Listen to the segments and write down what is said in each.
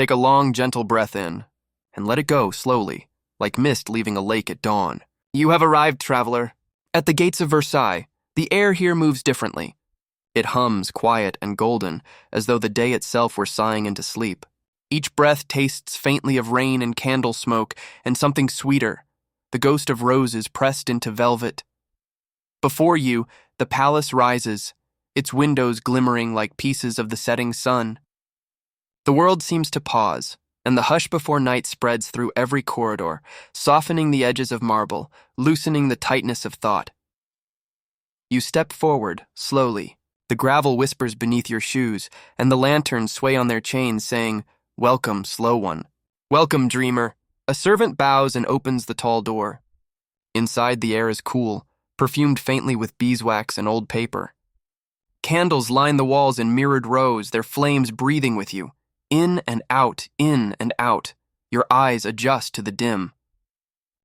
Take a long, gentle breath in, and let it go slowly, like mist leaving a lake at dawn. You have arrived, traveler. At the gates of Versailles, the air here moves differently. It hums, quiet and golden, as though the day itself were sighing into sleep. Each breath tastes faintly of rain and candle smoke, and something sweeter, the ghost of roses pressed into velvet. Before you, the palace rises, its windows glimmering like pieces of the setting sun. The world seems to pause, and the hush before night spreads through every corridor, softening the edges of marble, loosening the tightness of thought. You step forward, slowly. The gravel whispers beneath your shoes, and the lanterns sway on their chains, saying, "Welcome, slow one. Welcome, dreamer." A servant bows and opens the tall door. Inside, the air is cool, perfumed faintly with beeswax and old paper. Candles line the walls in mirrored rows, their flames breathing with you. In and out, your eyes adjust to the dim.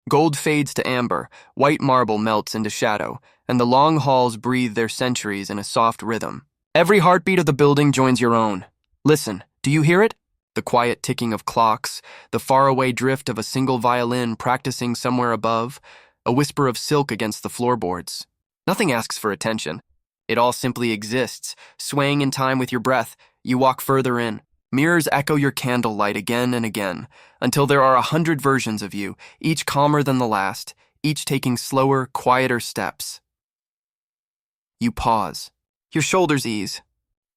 Gold fades to amber, white marble melts into shadow, and the long halls breathe their centuries in a soft rhythm. Every heartbeat of the building joins your own. Listen, do you hear it? The quiet ticking of clocks, the faraway drift of a single violin practicing somewhere above, a whisper of silk against the floorboards. Nothing asks for attention. It all simply exists, swaying in time with your breath. You walk further in. Mirrors echo your candlelight again and again, until there are 100 versions of you, each calmer than the last, each taking slower, quieter steps. You pause. Your shoulders ease.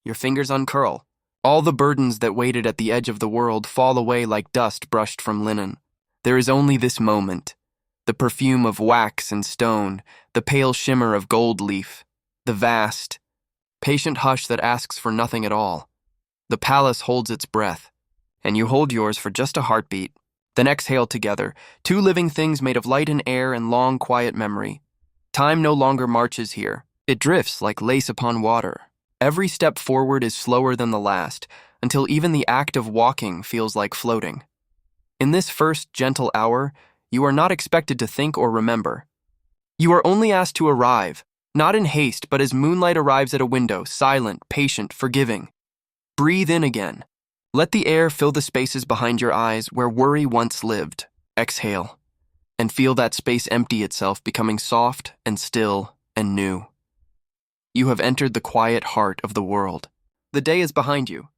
Your fingers uncurl. All the burdens that waited at the edge of the world fall away like dust brushed from linen. There is only this moment. The perfume of wax and stone, the pale shimmer of gold leaf, the vast, patient hush that asks for nothing at all. The palace holds its breath, and you hold yours for just a heartbeat. Then exhale together, two living things made of light and air and long, quiet memory. Time no longer marches here. It drifts like lace upon water. Every step forward is slower than the last, until even the act of walking feels like floating. In this first gentle hour, you are not expected to think or remember. You are only asked to arrive, not in haste, but as moonlight arrives at a window, silent, patient, forgiving. Breathe in again. Let the air fill the spaces behind your eyes where worry once lived. Exhale, and feel that space empty itself, becoming soft and still and new. You have entered the quiet heart of the world. The day is behind you.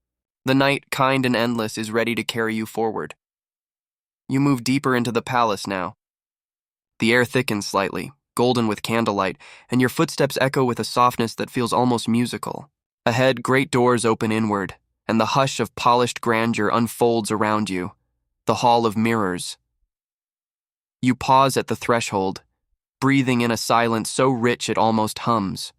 The night, kind and endless, is ready to carry you forward. You move deeper into the palace now. The air thickens slightly, golden with candlelight, and your footsteps echo with a softness that feels almost musical. Ahead, great doors open inward, and the hush of polished grandeur unfolds around you, the hall of mirrors. You pause at the threshold, breathing in a silence so rich it almost hums.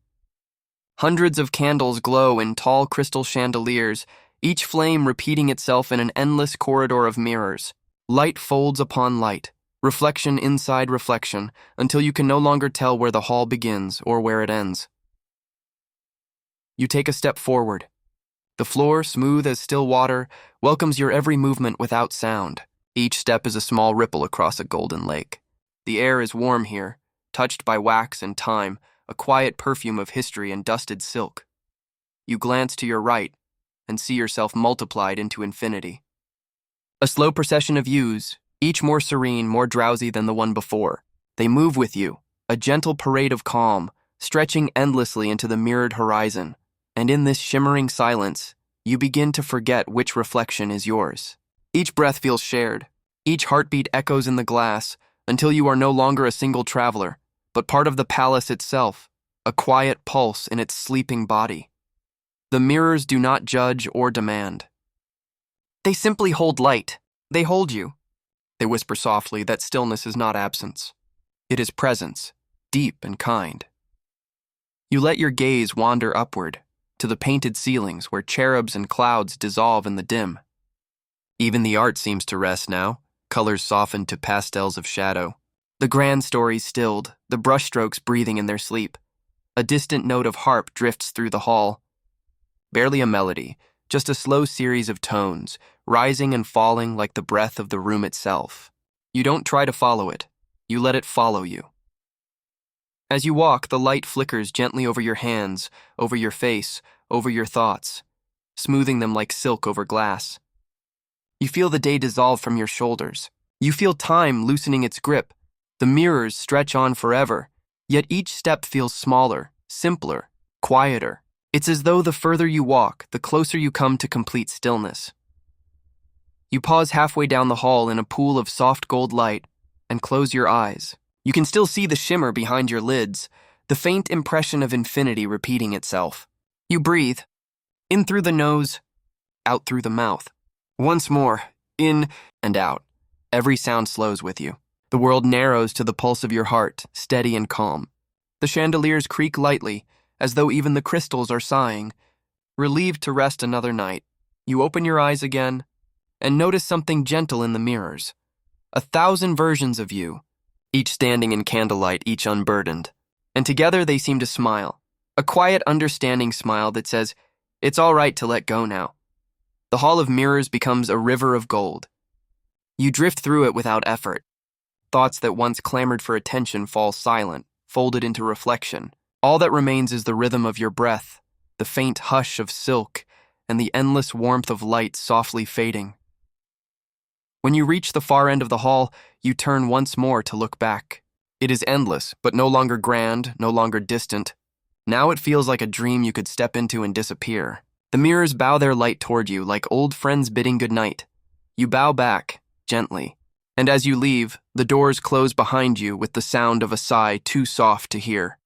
Hundreds of candles glow in tall crystal chandeliers, each flame repeating itself in an endless corridor of mirrors. Light folds upon light, reflection inside reflection, until you can no longer tell where the hall begins or where it ends. You take a step forward. The floor, smooth as still water, welcomes your every movement without sound. Each step is a small ripple across a golden lake. The air is warm here, touched by wax and time, a quiet perfume of history and dusted silk. You glance to your right and see yourself multiplied into infinity. A slow procession of yous, each more serene, more drowsy than the one before. They move with you, a gentle parade of calm, stretching endlessly into the mirrored horizon. And in this shimmering silence, you begin to forget which reflection is yours. Each breath feels shared. Each heartbeat echoes in the glass, until you are no longer a single traveler, but part of the palace itself, a quiet pulse in its sleeping body. The mirrors do not judge or demand. They simply hold light. They hold you. They whisper softly that stillness is not absence. It is presence, deep and kind. You let your gaze wander upward, to the painted ceilings where cherubs and clouds dissolve in the dim. Even the art seems to rest now, colors softened to pastels of shadow. The grand stories stilled, the brushstrokes breathing in their sleep. A distant note of harp drifts through the hall. Barely a melody, just a slow series of tones, rising and falling like the breath of the room itself. You don't try to follow it, you let it follow you. As you walk, the light flickers gently over your hands, over your face, over your thoughts, smoothing them like silk over glass. You feel the day dissolve from your shoulders. You feel time loosening its grip. The mirrors stretch on forever, yet each step feels smaller, simpler, quieter. It's as though the further you walk, the closer you come to complete stillness. You pause halfway down the hall in a pool of soft gold light and close your eyes. You can still see the shimmer behind your lids, the faint impression of infinity repeating itself. You breathe, in through the nose, out through the mouth. Once more, in and out. Every sound slows with you. The world narrows to the pulse of your heart, steady and calm. The chandeliers creak lightly, as though even the crystals are sighing. Relieved to rest another night, you open your eyes again and notice something gentle in the mirrors. 1,000 versions of you, each standing in candlelight, each unburdened. And together they seem to smile, a quiet, understanding smile that says, "It's all right to let go now." The hall of mirrors becomes a river of gold. You drift through it without effort. Thoughts that once clamored for attention fall silent, folded into reflection. All that remains is the rhythm of your breath, the faint hush of silk, and the endless warmth of light softly fading. When you reach the far end of the hall, you turn once more to look back. It is endless, but no longer grand, no longer distant. Now it feels like a dream you could step into and disappear. The mirrors bow their light toward you, like old friends bidding goodnight. You bow back, gently, and as you leave, the doors close behind you with the sound of a sigh too soft to hear.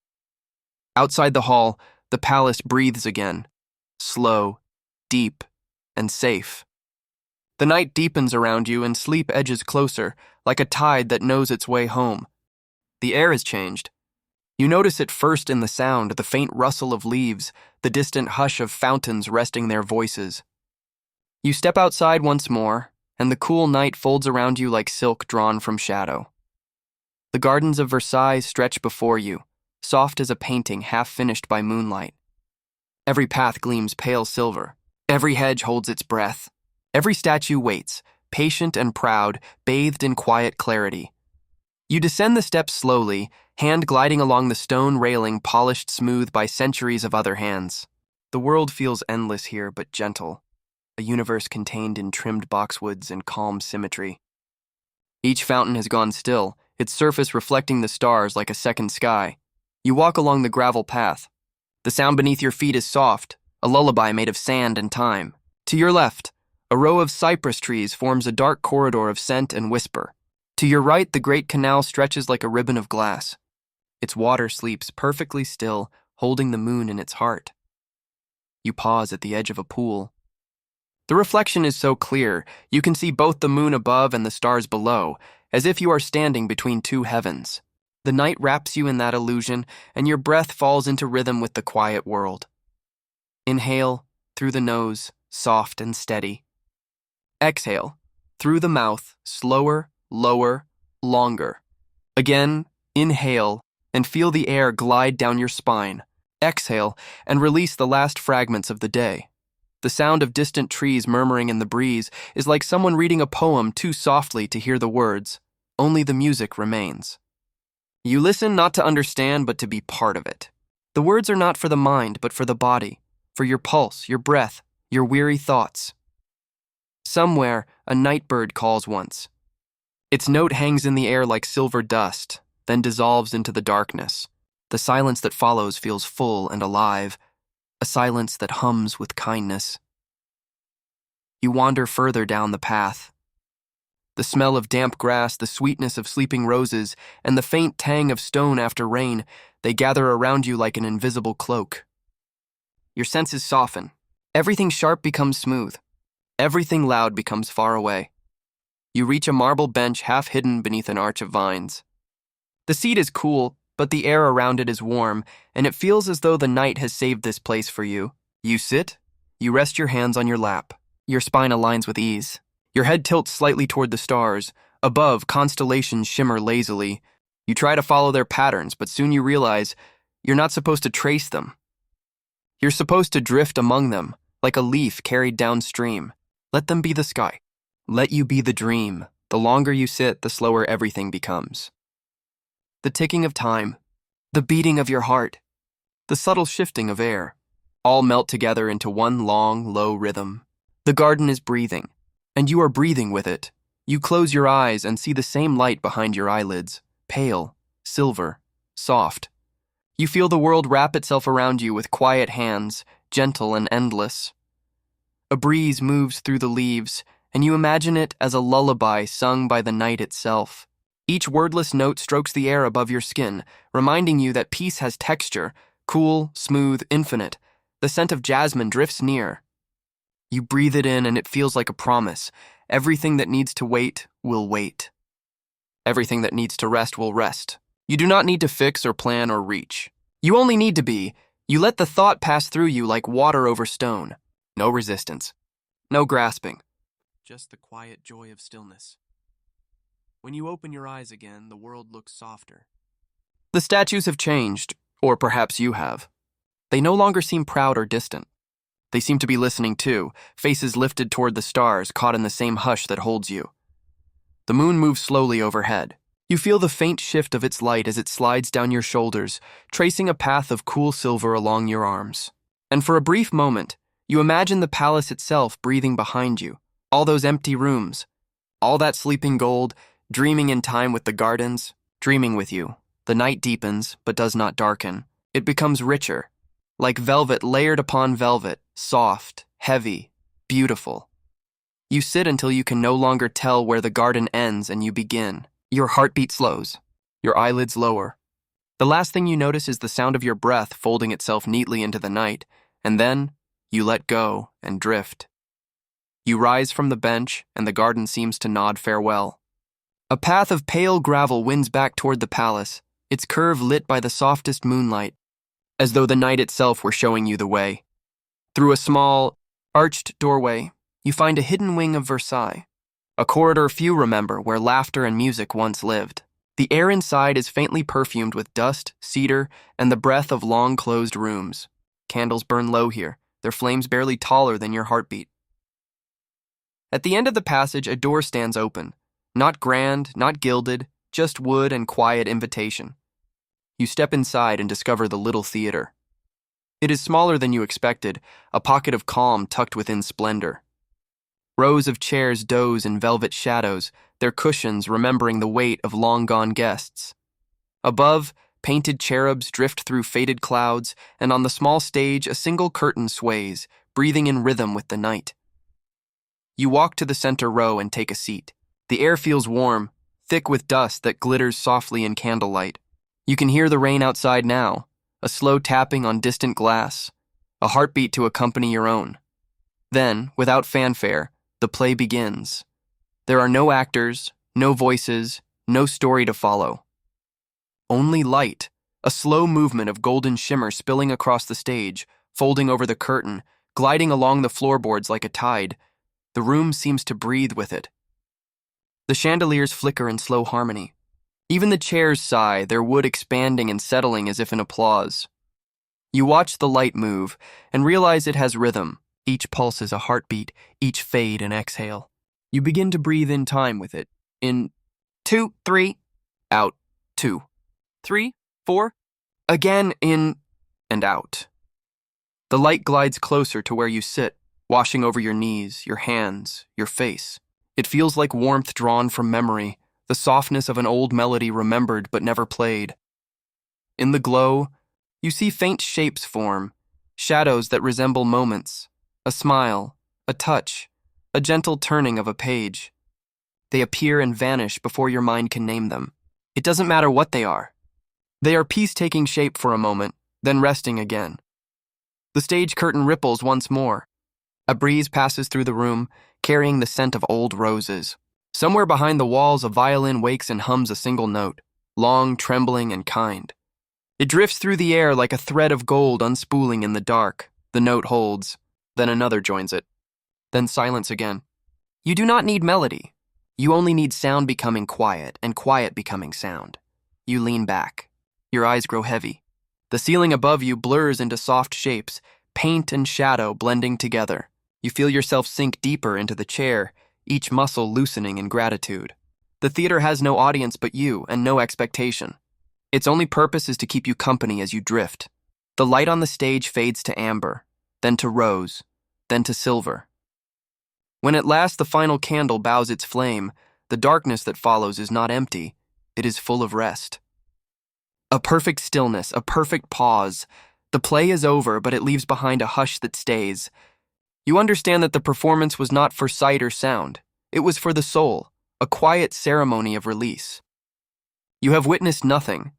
Outside the hall, the palace breathes again, slow, deep, and safe. The night deepens around you and sleep edges closer, like a tide that knows its way home. The air has changed. You notice it first in the sound, the faint rustle of leaves, the distant hush of fountains resting their voices. You step outside once more, and the cool night folds around you like silk drawn from shadow. The gardens of Versailles stretch before you, soft as a painting half finished by moonlight. Every path gleams pale silver. Every hedge holds its breath. Every statue waits, patient and proud, bathed in quiet clarity. You descend the steps slowly, hand gliding along the stone railing polished smooth by centuries of other hands. The world feels endless here, but gentle, a universe contained in trimmed boxwoods and calm symmetry. Each fountain has gone still, its surface reflecting the stars like a second sky. You walk along the gravel path. The sound beneath your feet is soft, a lullaby made of sand and time. To your left, a row of cypress trees forms a dark corridor of scent and whisper. To your right, the great canal stretches like a ribbon of glass. Its water sleeps perfectly still, holding the moon in its heart. You pause at the edge of a pool. The reflection is so clear, you can see both the moon above and the stars below, as if you are standing between two heavens. The night wraps you in that illusion, and your breath falls into rhythm with the quiet world. Inhale, through the nose, soft and steady. Exhale, through the mouth, slower, lower, longer. Again, inhale, and feel the air glide down your spine. Exhale, and release the last fragments of the day. The sound of distant trees murmuring in the breeze is like someone reading a poem too softly to hear the words. Only the music remains. You listen not to understand, but to be part of it. The words are not for the mind, but for the body, for your pulse, your breath, your weary thoughts. Somewhere, a night bird calls once. Its note hangs in the air like silver dust, then dissolves into the darkness. The silence that follows feels full and alive, a silence that hums with kindness. You wander further down the path. The smell of damp grass, the sweetness of sleeping roses, and the faint tang of stone after rain, they gather around you like an invisible cloak. Your senses soften. Everything sharp becomes smooth. Everything loud becomes far away. You reach a marble bench half hidden beneath an arch of vines. The seat is cool, but the air around it is warm, and it feels as though the night has saved this place for you. You sit, you rest your hands on your lap. Your spine aligns with ease. Your head tilts slightly toward the stars. Above, constellations shimmer lazily. You try to follow their patterns, but soon you realize you're not supposed to trace them. You're supposed to drift among them, like a leaf carried downstream. Let them be the sky. Let you be the dream. The longer you sit, the slower everything becomes. The ticking of time, the beating of your heart, the subtle shifting of air, all melt together into one long, low rhythm. The garden is breathing. and you are breathing with it. You close your eyes and see the same light behind your eyelids, pale, silver, soft. You feel the world wrap itself around you with quiet hands, gentle and endless. A breeze moves through the leaves, and you imagine it as a lullaby sung by the night itself. Each wordless note strokes the air above your skin, reminding you that peace has texture, cool, smooth, infinite. The scent of jasmine drifts near. You breathe it in and it feels like a promise. Everything that needs to wait will wait. Everything that needs to rest will rest. You do not need to fix or plan or reach. You only need to be. You let the thought pass through you like water over stone. No resistance. No grasping. Just the quiet joy of stillness. When you open your eyes again, the world looks softer. The statues have changed, or perhaps you have. They no longer seem proud or distant. They seem to be listening too, faces lifted toward the stars, caught in the same hush that holds you. The moon moves slowly overhead. You feel the faint shift of its light as it slides down your shoulders, tracing a path of cool silver along your arms. And for a brief moment, you imagine the palace itself breathing behind you, all those empty rooms, all that sleeping gold, dreaming in time with the gardens, dreaming with you. The night deepens, but does not darken. It becomes richer, like velvet layered upon velvet, soft, heavy, beautiful. You sit until you can no longer tell where the garden ends and you begin. Your heartbeat slows. Your eyelids lower. The last thing you notice is the sound of your breath folding itself neatly into the night, and then you let go and drift. You rise from the bench, and the garden seems to nod farewell. A path of pale gravel winds back toward the palace, its curve lit by the softest moonlight, as though the night itself were showing you the way. Through a small, arched doorway, you find a hidden wing of Versailles, a corridor few remember where laughter and music once lived. The air inside is faintly perfumed with dust, cedar, and the breath of long-closed rooms. Candles burn low here, their flames barely taller than your heartbeat. At the end of the passage, a door stands open. Not grand, not gilded, just wood and quiet invitation. You step inside and discover the little theater. It is smaller than you expected, a pocket of calm tucked within splendor. Rows of chairs doze in velvet shadows, their cushions remembering the weight of long-gone guests. Above, painted cherubs drift through faded clouds, and on the small stage, a single curtain sways, breathing in rhythm with the night. You walk to the center row and take a seat. The air feels warm, thick with dust that glitters softly in candlelight. You can hear the rain outside now, a slow tapping on distant glass, a heartbeat to accompany your own. Then, without fanfare, the play begins. There are no actors, no voices, no story to follow. Only light, a slow movement of golden shimmer spilling across the stage, folding over the curtain, gliding along the floorboards like a tide. The room seems to breathe with it. The chandeliers flicker in slow harmony. Even the chairs sigh, their wood expanding and settling as if in applause. You watch the light move and realize it has rhythm. Each pulse is a heartbeat, each fade an exhale. You begin to breathe in time with it. In 2, 3, out, 2, 3, 4, again in and out. The light glides closer to where you sit, washing over your knees, your hands, your face. It feels like warmth drawn from memory, the softness of an old melody remembered but never played. In the glow, you see faint shapes form, shadows that resemble moments, a smile, a touch, a gentle turning of a page. They appear and vanish before your mind can name them. It doesn't matter what they are. They are peace taking shape for a moment, then resting again. The stage curtain ripples once more. A breeze passes through the room, carrying the scent of old roses. Somewhere behind the walls, a violin wakes and hums a single note, long, trembling, and kind. It drifts through the air like a thread of gold unspooling in the dark. The note holds, then another joins it. Then silence again. You do not need melody. You only need sound becoming quiet and quiet becoming sound. You lean back. Your eyes grow heavy. The ceiling above you blurs into soft shapes, paint and shadow blending together. You feel yourself sink deeper into the chair, each muscle loosening in gratitude. The theater has no audience but you and no expectation. Its only purpose is to keep you company as you drift. The light on the stage fades to amber, then to rose, then to silver. When at last the final candle bows its flame, the darkness that follows is not empty, it is full of rest. A perfect stillness, a perfect pause. The play is over, but it leaves behind a hush that stays. You understand that the performance was not for sight or sound. It was for the soul, a quiet ceremony of release. You have witnessed nothing,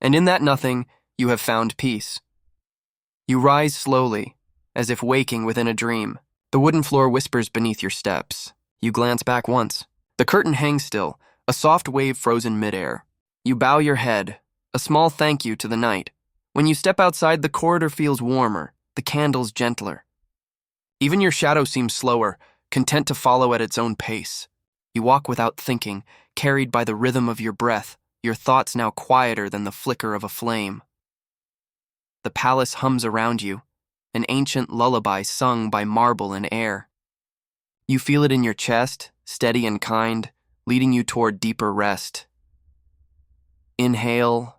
and in that nothing, you have found peace. You rise slowly, as if waking within a dream. The wooden floor whispers beneath your steps. You glance back once. The curtain hangs still, a soft wave frozen midair. You bow your head, a small thank you to the night. When you step outside, the corridor feels warmer, the candles gentler. Even your shadow seems slower, content to follow at its own pace. You walk without thinking, carried by the rhythm of your breath, your thoughts now quieter than the flicker of a flame. The palace hums around you, an ancient lullaby sung by marble and air. You feel it in your chest, steady and kind, leading you toward deeper rest. Inhale,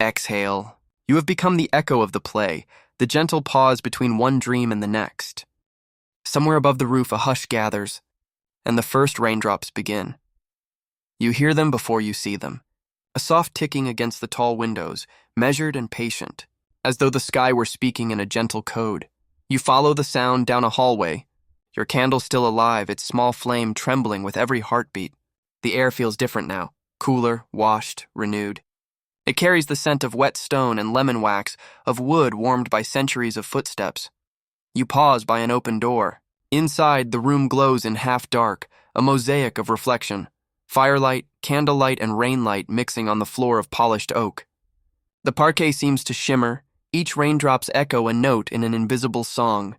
exhale. You have become the echo of the play, the gentle pause between one dream and the next. Somewhere above the roof, a hush gathers, and the first raindrops begin. You hear them before you see them, a soft ticking against the tall windows, measured and patient, as though the sky were speaking in a gentle code. You follow the sound down a hallway, your candle still alive, its small flame trembling with every heartbeat. The air feels different now, cooler, washed, renewed. It carries the scent of wet stone and lemon wax, of wood warmed by centuries of footsteps. You pause by an open door. Inside, the room glows in half dark, a mosaic of reflection. Firelight, candlelight, and rainlight mixing on the floor of polished oak. The parquet seems to shimmer, each raindrop's echo a note in an invisible song.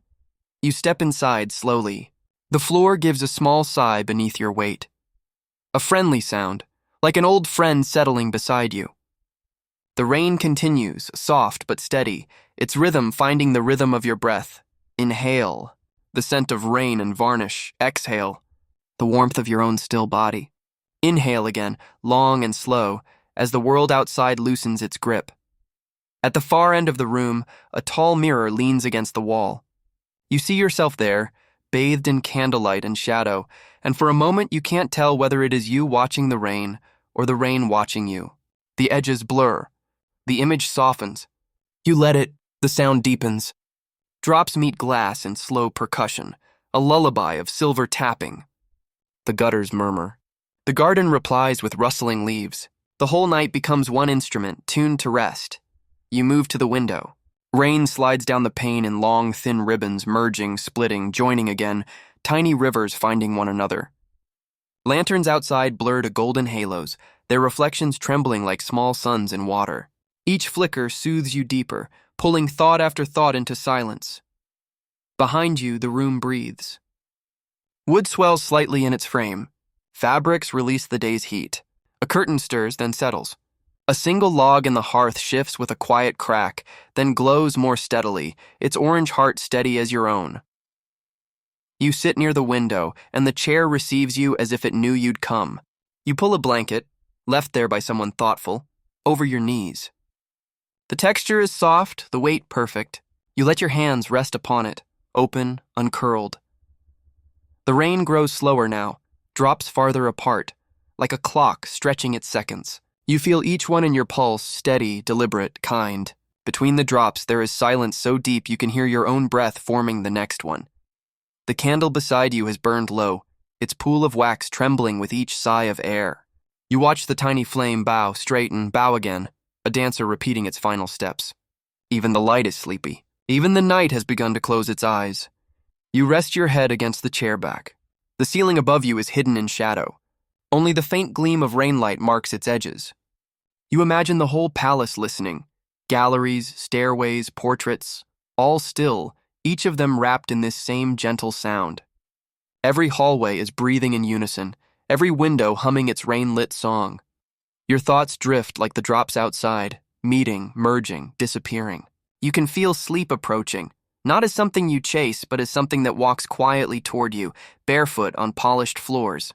You step inside slowly. The floor gives a small sigh beneath your weight. A friendly sound, like an old friend settling beside you. The rain continues, soft but steady, its rhythm finding the rhythm of your breath. Inhale, the scent of rain and varnish. Exhale, the warmth of your own still body. Inhale again, long and slow, as the world outside loosens its grip. At the far end of the room, a tall mirror leans against the wall. You see yourself there, bathed in candlelight and shadow, and for a moment you can't tell whether it is you watching the rain or the rain watching you. The edges blur. The image softens. You let it, the sound deepens. Drops meet glass in slow percussion, a lullaby of silver tapping. The gutters murmur. The garden replies with rustling leaves. The whole night becomes one instrument, tuned to rest. You move to the window. Rain slides down the pane in long, thin ribbons, merging, splitting, joining again, tiny rivers finding one another. Lanterns outside blur to golden halos, their reflections trembling like small suns in water. Each flicker soothes you deeper, pulling thought after thought into silence. Behind you, the room breathes. Wood swells slightly in its frame. Fabrics release the day's heat. A curtain stirs, then settles. A single log in the hearth shifts with a quiet crack, then glows more steadily, its orange heart steady as your own. You sit near the window, and the chair receives you as if it knew you'd come. You pull a blanket, left there by someone thoughtful, over your knees. The texture is soft, the weight perfect. You let your hands rest upon it, open, uncurled. The rain grows slower now, drops farther apart, like a clock stretching its seconds. You feel each one in your pulse, steady, deliberate, kind. Between the drops, there is silence so deep you can hear your own breath forming the next one. The candle beside you has burned low, its pool of wax trembling with each sigh of air. You watch the tiny flame bow, straighten, bow again, a dancer repeating its final steps. Even the light is sleepy. Even the night has begun to close its eyes. You rest your head against the chair back. The ceiling above you is hidden in shadow. Only the faint gleam of rainlight marks its edges. You imagine the whole palace listening. Galleries, stairways, portraits, all still, each of them wrapped in this same gentle sound. Every hallway is breathing in unison, every window humming its rain-lit song. Your thoughts drift like the drops outside, meeting, merging, disappearing. You can feel sleep approaching, not as something you chase, but as something that walks quietly toward you, barefoot on polished floors.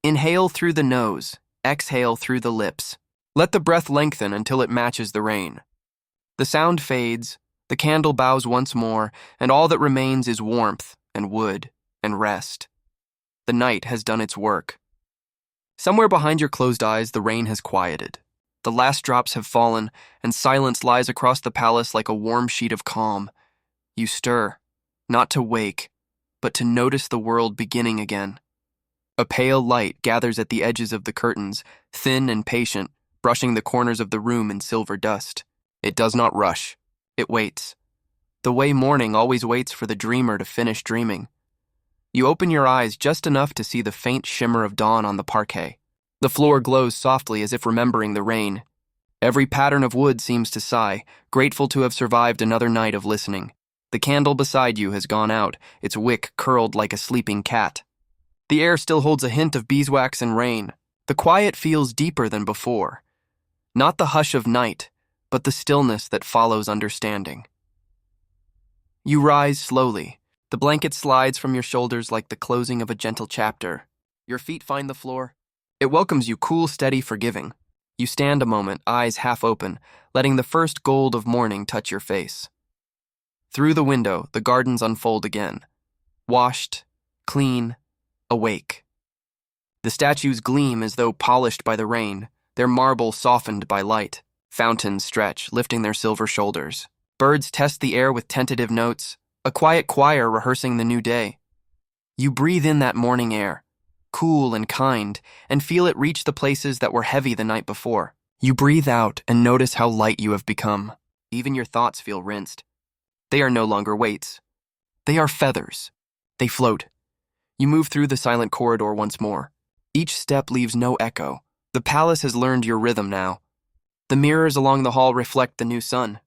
Inhale through the nose, exhale through the lips. Let the breath lengthen until it matches the rain. The sound fades, the candle bows once more, and all that remains is warmth and wood. and rest. The night has done its work. Somewhere behind your closed eyes, the rain has quieted. The last drops have fallen, and silence lies across the palace like a warm sheet of calm. You stir, not to wake, but to notice the world beginning again. A pale light gathers at the edges of the curtains, thin and patient, brushing the corners of the room in silver dust. It does not rush. It waits. The way morning always waits for the dreamer to finish dreaming. You open your eyes just enough to see the faint shimmer of dawn on the parquet. The floor glows softly as if remembering the rain. Every pattern of wood seems to sigh, grateful to have survived another night of listening. The candle beside you has gone out, its wick curled like a sleeping cat. The air still holds a hint of beeswax and rain. The quiet feels deeper than before. Not the hush of night, but the stillness that follows understanding. You rise slowly. The blanket slides from your shoulders like the closing of a gentle chapter. Your feet find the floor. It welcomes you cool, steady, forgiving. You stand a moment, eyes half open, letting the first gold of morning touch your face. Through the window, the gardens unfold again. Washed, clean, awake. The statues gleam as though polished by the rain, their marble softened by light. Fountains stretch, lifting their silver shoulders. Birds test the air with tentative notes, a quiet choir rehearsing the new day. You breathe in that morning air, cool and kind, and feel it reach the places that were heavy the night before. You breathe out and notice how light you have become. Even your thoughts feel rinsed. They are no longer weights. They are feathers. They float. You move through the silent corridor once more. Each step leaves no echo. The palace has learned your rhythm now. The mirrors along the hall reflect the new sun.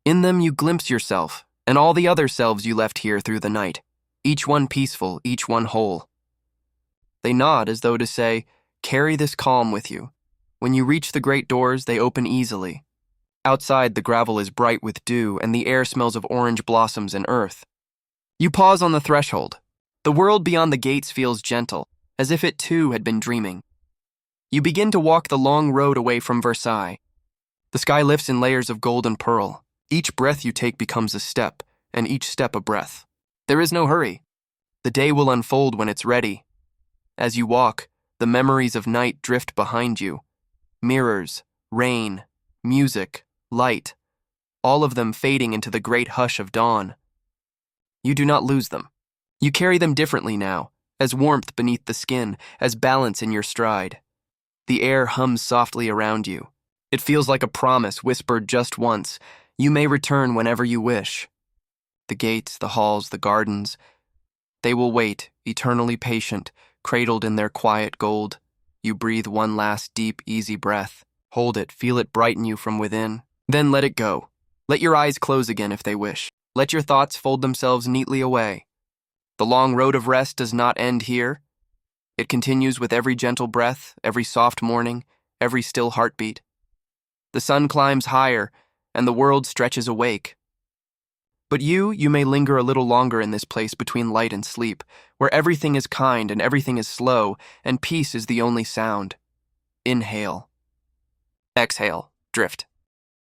In them you glimpse yourself, and all the other selves you left here through the night, each one peaceful, each one whole. They nod as though to say, carry this calm with you. When you reach the great doors, they open easily. Outside, the gravel is bright with dew, and the air smells of orange blossoms and earth. You pause on the threshold. The world beyond the gates feels gentle, as if it too had been dreaming. You begin to walk the long road away from Versailles. The sky lifts in layers of gold and pearl. Each breath you take becomes a step, and each step a breath. There is no hurry. The day will unfold when it's ready. As you walk, the memories of night drift behind you. Mirrors, rain, music, light, all of them fading into the great hush of dawn. You do not lose them. You carry them differently now, as warmth beneath the skin, as balance in your stride. The air hums softly around you. It feels like a promise whispered just once. You may return whenever you wish. The gates, the halls, the gardens, they will wait, eternally patient, cradled in their quiet gold. You breathe one last deep, easy breath. Hold it, feel it brighten you from within. Then let it go. Let your eyes close again if they wish. Let your thoughts fold themselves neatly away. The long road of rest does not end here. It continues with every gentle breath, every soft morning, every still heartbeat. The sun climbs higher, and the world stretches awake. But you may linger a little longer in this place between light and sleep, where everything is kind and everything is slow, and peace is the only sound. Inhale. Exhale. Drift.